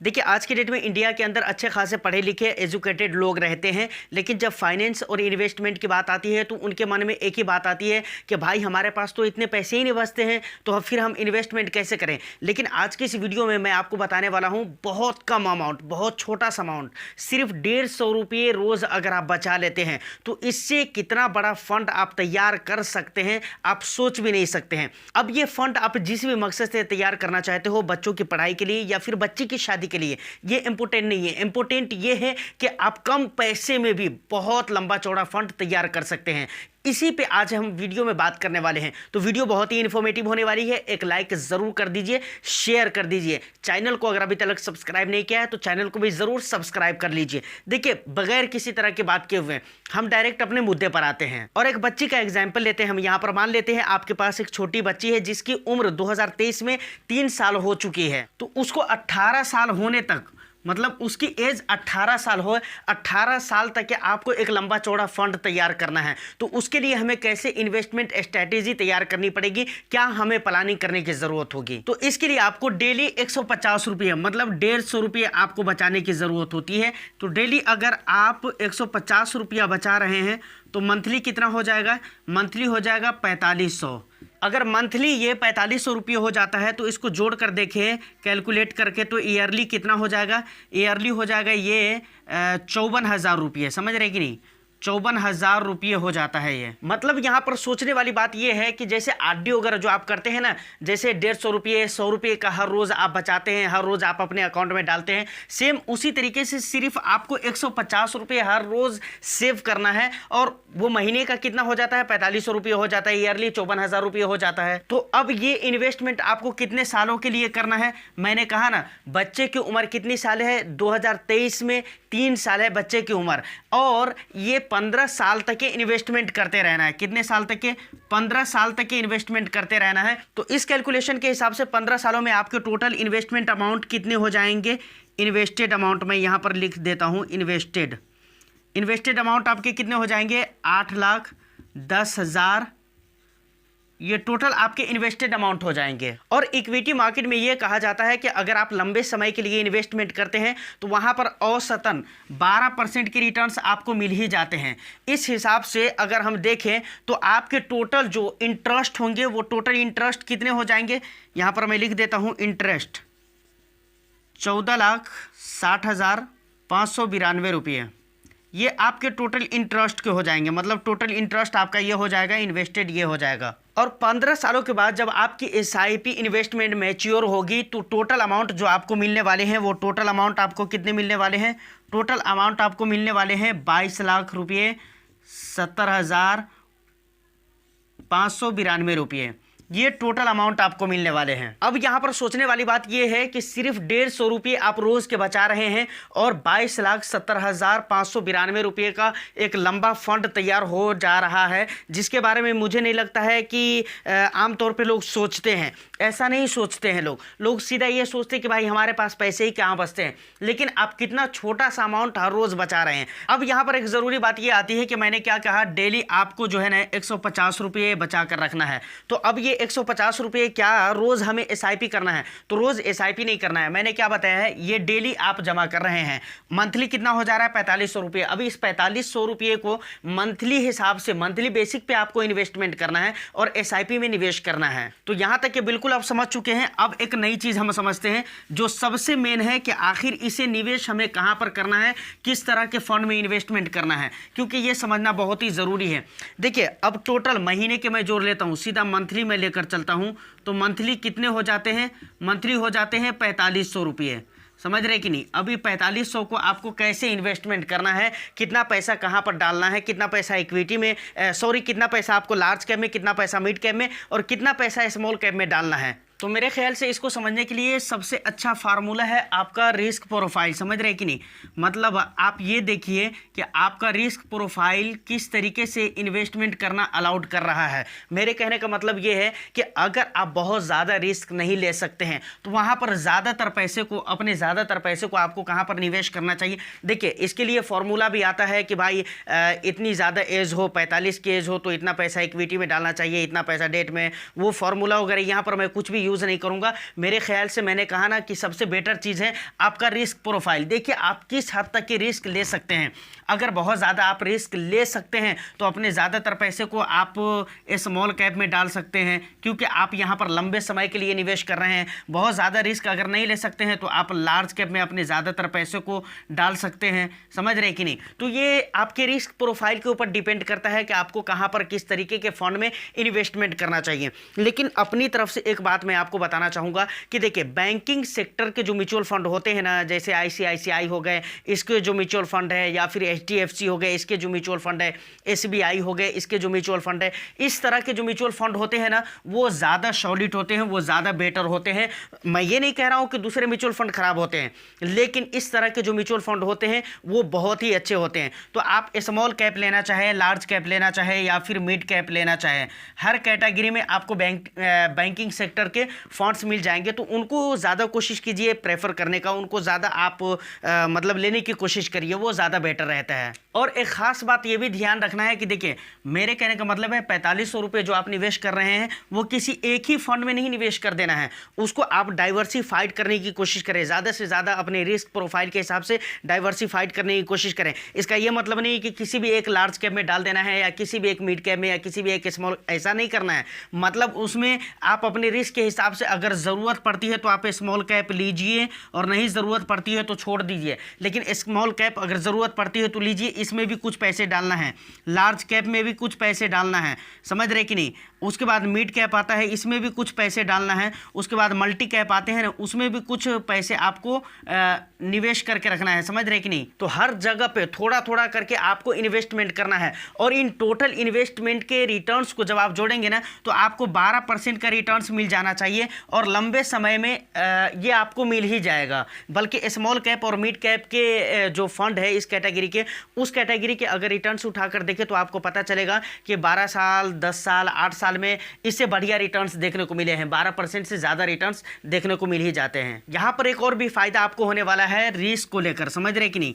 देखिए आज के डेट में इंडिया के अंदर अच्छे खासे पढ़े लिखे एजुकेटेड लोग रहते हैं, लेकिन जब फाइनेंस और इन्वेस्टमेंट की बात आती है तो उनके मन में एक ही बात आती है कि भाई हमारे पास तो इतने पैसे ही नहीं बचते हैं, तो फिर हम इन्वेस्टमेंट कैसे करें। लेकिन आज की इस वीडियो में मैं आपको बताने वाला हूँ बहुत कम अमाउंट, बहुत छोटा सा अमाउंट, सिर्फ 150 रुपये रोज़ अगर आप बचा लेते हैं तो इससे कितना बड़ा फंड आप तैयार कर सकते हैं आप सोच भी नहीं सकते हैं। अब ये फंड आप जिस भी मकसद से तैयार करना चाहते हो, बच्चों की पढ़ाई के लिए या फिर बच्ची की शादी के लिए, ये इंपॉर्टेंट नहीं है। इंपॉर्टेंट ये है कि आप कम पैसे में भी बहुत लंबा चौड़ा फंड तैयार कर सकते हैं। इसी पे आज हम वीडियो में बात करने वाले हैं। तो वीडियो बहुत ही इन्फॉर्मेटिव होने वाली है। एक लाइक ज़रूर कर दीजिए, शेयर कर दीजिए। चैनल को अगर अभी तक सब्सक्राइब नहीं किया है तो चैनल को भी ज़रूर सब्सक्राइब कर लीजिए। देखिए बगैर किसी तरह की बात किए हुए हम डायरेक्ट अपने मुद्दे पर आते हैं और एक बच्ची का एग्जाम्पल लेते हैं। हम यहाँ पर मान लेते हैं आपके पास एक छोटी बच्ची है जिसकी उम्र 2023 में 3 साल हो चुकी है। तो उसको 18 साल होने तक, मतलब उसकी एज 18 साल हो, 18 साल तक के आपको एक लंबा चौड़ा फंड तैयार करना है। तो उसके लिए हमें कैसे इन्वेस्टमेंट स्ट्रैटेजी तैयार करनी पड़ेगी, क्या हमें प्लानिंग करने की ज़रूरत होगी। तो इसके लिए आपको डेली 150 रुपये, मतलब 150 रुपये आपको बचाने की ज़रूरत होती है। तो डेली अगर आप 150 रुपया बचा रहे हैं तो मंथली कितना हो जाएगा? मंथली हो जाएगा 4500। अगर मंथली ये 4500 रुपये हो जाता है तो इसको जोड़ कर देखें कैलकुलेट करके, तो ईयरली कितना हो जाएगा? ईयरली हो जाएगा ये 54,000 रुपये। समझ रहे कि नहीं? 54,000 रुपये हो जाता है ये। मतलब यहाँ पर सोचने वाली बात ये है कि जैसे आरडी वगैरह जो आप करते हैं ना, जैसे 150 रुपये 100 रुपये का हर रोज़ आप बचाते हैं, हर रोज़ आप अपने अकाउंट में डालते हैं, सेम उसी तरीके से सिर्फ आपको 150 रुपये हर रोज़ सेव करना है और वो महीने का कितना हो जाता है? 4500 रुपये हो जाता है। ईयरली 54,000 रुपये हो जाता है। तो अब ये इन्वेस्टमेंट आपको कितने सालों के लिए करना है? मैंने कहा ना, बच्चे की उम्र कितनी साल है? 2023 में 3 साल है बच्चे की उम्र, और ये 15 साल तक के इन्वेस्टमेंट करते रहना है। कितने साल तक के? 15 साल तक के इन्वेस्टमेंट करते रहना है। तो इस कैलकुलेशन के हिसाब से 15 सालों में आपके टोटल इन्वेस्टमेंट अमाउंट कितने हो जाएंगे? इन्वेस्टेड अमाउंट मैं यहाँ पर लिख देता हूँ, इन्वेस्टेड अमाउंट आपके कितने हो जाएंगे? 8,10,000। ये टोटल आपके इन्वेस्टेड अमाउंट हो जाएंगे। और इक्विटी मार्केट में ये कहा जाता है कि अगर आप लंबे समय के लिए इन्वेस्टमेंट करते हैं तो वहाँ पर औसतन 12% के रिटर्न्स आपको मिल ही जाते हैं। इस हिसाब से अगर हम देखें तो आपके टोटल जो इंटरेस्ट होंगे वो टोटल इंटरेस्ट कितने हो जाएंगे? यहाँ पर मैं लिख देता हूँ इंटरेस्ट 14,60,592 रुपये। ये आपके टोटल इंटरेस्ट के हो जाएंगे, मतलब टोटल इंटरेस्ट आपका ये हो जाएगा, इन्वेस्टेड ये हो जाएगा। और 15 सालों के बाद जब आपकी एसआईपी इन्वेस्टमेंट मैच्योर होगी तो टोटल अमाउंट जो आपको मिलने वाले हैं वो टोटल अमाउंट आपको कितने मिलने वाले हैं? टोटल अमाउंट आपको मिलने वाले हैं 22 लाख रुपये 70,592 रुपये। ये टोटल अमाउंट आपको मिलने वाले हैं। अब यहाँ पर सोचने वाली बात ये है कि सिर्फ 150 रुपये आप रोज़ के बचा रहे हैं और 22,70,592 रुपये का एक लंबा फंड तैयार हो जा रहा है, जिसके बारे में मुझे नहीं लगता है कि आमतौर पे लोग सोचते हैं। ऐसा नहीं सोचते हैं लोग सीधा ये सोचते हैं कि भाई हमारे पास पैसे ही कहाँ बचते हैं। लेकिन आप कितना छोटा सा अमाउंट हर रोज़ बचा रहे हैं। अब यहाँ पर एक ज़रूरी बात ये आती है कि मैंने क्या कहा, डेली आपको जो है ना 150 रुपये बचा कर रखना है। तो अब ये 150 रुपये क्या रोज़ हमें एसआईपी करना है? तो रोज़ एसआईपी नहीं करना है। मैंने क्या बताया है, ये डेली आप जमा कर रहे हैं। मंथली कितना हो जा रहा है? 4500 रुपये। अभी इस 4500 रुपये को मंथली हिसाब से, मंथली बेसिक पे आपको इन्वेस्टमेंट करना है और एसआईपी में निवेश करना है। तो यहाँ तक कि बिल्कुल आप समझ चुके हैं। अब एक नई चीज़ हम समझते हैं जो सबसे मेन है कि आखिर इसे निवेश हमें कहाँ पर करना है, किस तरह के फंड में इन्वेस्टमेंट करना है, क्योंकि ये समझना बहुत ही ज़रूरी है। देखिए अब टोटल महीने के मैं जोड़ लेता हूँ, सीधा मंथली में लेकर चलता हूं तो मंथली कितने हो जाते हैं? मंथली हो जाते हैं 4500 रुपये। समझ रहे कि नहीं? अभी 4500 को आपको कैसे इन्वेस्टमेंट करना है, कितना पैसा कहां पर डालना है, कितना पैसा इक्विटी में, कितना पैसा आपको लार्ज कैप में, कितना पैसा मिड कैप में और कितना पैसा स्मॉल कैप में डालना है। तो मेरे ख्याल से इसको समझने के लिए सबसे अच्छा फार्मूला है आपका रिस्क प्रोफाइल। समझ रहे कि नहीं? मतलब आप ये देखिए कि आपका रिस्क प्रोफाइल किस तरीके से इन्वेस्टमेंट करना अलाउड कर रहा है। मेरे कहने का मतलब ये है कि अगर आप बहुत ज़्यादा रिस्क नहीं ले सकते हैं तो वहाँ पर ज़्यादातर पैसे को आपको कहाँ पर निवेश करना चाहिए। देखिए इसके लिए फॉर्मूला भी आता है कि भाई इतनी ज़्यादा एज हो, 45 की एज हो तो इतना पैसा इक्विटी में डालना चाहिए, इतना पैसा डेट में, वो फार्मूला वगैरह यहाँ पर मैं कुछ भी यूज़ नहीं करूँगा। मेरे ख्याल से मैंने कहा ना कि सबसे बेटर चीज़ है आपका रिस्क प्रोफाइल। देखिए आप किस हद तक के रिस्क ले सकते हैं। अगर बहुत ज़्यादा आप रिस्क ले सकते हैं तो अपने ज़्यादातर पैसे को आप स्मॉल कैप में डाल सकते हैं, क्योंकि आप यहाँ पर लंबे समय के लिए निवेश कर रहे हैं। बहुत ज़्यादा रिस्क अगर नहीं ले सकते हैं तो आप लार्ज कैप में अपने ज़्यादातर पैसे को डाल सकते हैं। समझ रहे कि नहीं? तो ये आपके रिस्क प्रोफाइल के ऊपर डिपेंड करता है कि आपको कहाँ पर किस तरीके के फंड में इन्वेस्टमेंट करना चाहिए। लेकिन अपनी तरफ से एक बात मैं आपको बताना चाहूँगा कि देखिए बैंकिंग सेक्टर के जो म्यूचुअल फंड होते हैं ना, जैसे ICICI हो गए इसके जो म्यूचुअल फंड है, या फिर HDFC हो गए इसके जो म्यूचुअल फंड है, SBI हो गए इसके जो म्यूचुअल फंड है, इस तरह के जो म्यूचुअल फंड होते हैं ना वो ज़्यादा सॉलिड होते हैं, वो ज़्यादा बेटर होते हैं। मैं ये नहीं कह रहा हूँ कि दूसरे म्यूचुअल फंड खराब होते हैं, लेकिन इस तरह के जो म्यूचुअल फंड होते हैं वो बहुत ही अच्छे होते हैं। तो आप स्मॉल कैप लेना चाहे, लार्ज कैप लेना चाहे या फिर मिड कैप लेना चाहे, हर कैटेगरी में आपको बैंकिंग सेक्टर के फंड्स मिल जाएंगे। तो उनको ज़्यादा कोशिश कीजिए प्रेफर करने का, उनको ज़्यादा आप मतलब लेने की कोशिश करिए, वो ज़्यादा बेटर रहता है। और एक ख़ास बात ये भी ध्यान रखना है कि देखिए मेरे कहने का मतलब है 4500 रुपये जो आप निवेश कर रहे हैं वो किसी एक ही फंड में नहीं निवेश कर देना है, उसको आप डाइवर्सिफाइड करने की कोशिश करें, ज़्यादा से ज़्यादा अपने रिस्क प्रोफाइल के हिसाब से डाइवर्सिफाइड करने की कोशिश करें। इसका ये मतलब नहीं कि किसी भी एक लार्ज कैप में डाल देना है या किसी भी एक मिड कैप में या किसी भी एक स्मॉल, ऐसा नहीं करना है। मतलब उसमें आप अपने रिस्क के हिसाब से अगर ज़रूरत पड़ती है तो आप स्मॉल कैप लीजिए और नहीं ज़रूरत पड़ती है तो छोड़ दीजिए। लेकिन स्मॉल कैप अगर ज़रूरत पड़ती है तो लीजिए, इसमें भी कुछ पैसे डालना है, लार्ज कैप में भी कुछ पैसे डालना है। समझ रहे कि नहीं? उसके बाद मिड कैप आता है, इसमें भी कुछ पैसे डालना है। उसके बाद मल्टी कैप आते हैं ना, उसमें भी कुछ पैसे आपको निवेश करके रखना है। समझ रहे कि नहीं? तो हर जगह पे थोड़ा थोड़ा करके आपको इन्वेस्टमेंट करना है, और इन टोटल इन्वेस्टमेंट के रिटर्न्स को जब आप जोड़ेंगे ना तो आपको 12% का रिटर्न्स मिल जाना चाहिए, और लंबे समय में ये आपको मिल ही जाएगा। बल्कि स्मॉल कैप और मिड कैप के जो फंड है इस कैटेगरी के, उस कैटेगरी के अगर रिटर्न्स उठाकर देखें तो आपको पता चलेगा कि 12 साल, 10 साल, 8 साल में इससे बढ़िया रिटर्न्स देखने को मिले हैं। 12% से ज़्यादा रिटर्न्स देखने को मिल ही जाते हैं। यहाँ पर एक और भी फायदा आपको होने वाला है रिस्क को लेकर। समझ रहे कि नहीं?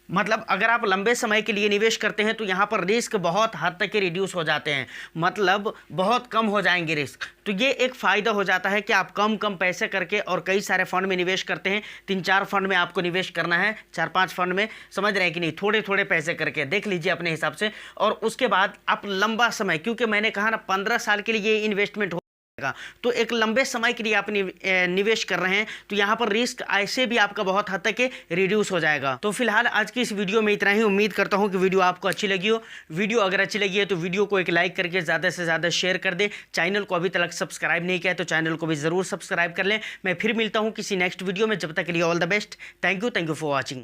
मतलब अगर आप लंबे समय के लिए निवेश करते हैं तो यहाँ पर रिस्क बहुत हद तक के रिड्यूस हो जाते हैं, मतलब बहुत कम हो जाएंगे रिस्क। तो ये एक फ़ायदा हो जाता है कि आप कम कम पैसे करके और कई सारे फंड में निवेश करते हैं। 3-4 फंड में आपको निवेश करना है, 4-5 फंड में। समझ रहे हैं कि नहीं? थोड़े थोड़े पैसे करके देख लीजिए अपने हिसाब से, और उसके बाद आप लंबा समय, क्योंकि मैंने कहा ना 15 साल के लिए ये इन्वेस्टमेंट, तो एक लंबे समय के लिए आप निवेश कर रहे हैं तो यहाँ पर रिस्क ऐसे भी आपका बहुत हद तक रिड्यूस हो जाएगा। तो फिलहाल आज की इस वीडियो में इतना ही। उम्मीद करता हूँ कि वीडियो आपको अच्छी लगी हो। वीडियो अगर अच्छी लगी है तो वीडियो को एक लाइक करके ज़्यादा से ज़्यादा शेयर कर दे। चैनल को अभी तक सब्सक्राइब नहीं किया है तो चैनल को भी ज़रूर सब्सक्राइब कर लें। मैं फिर मिलता हूँ किसी नेक्स्ट वीडियो में। जब तक के लिए all the best. Thank you for watching.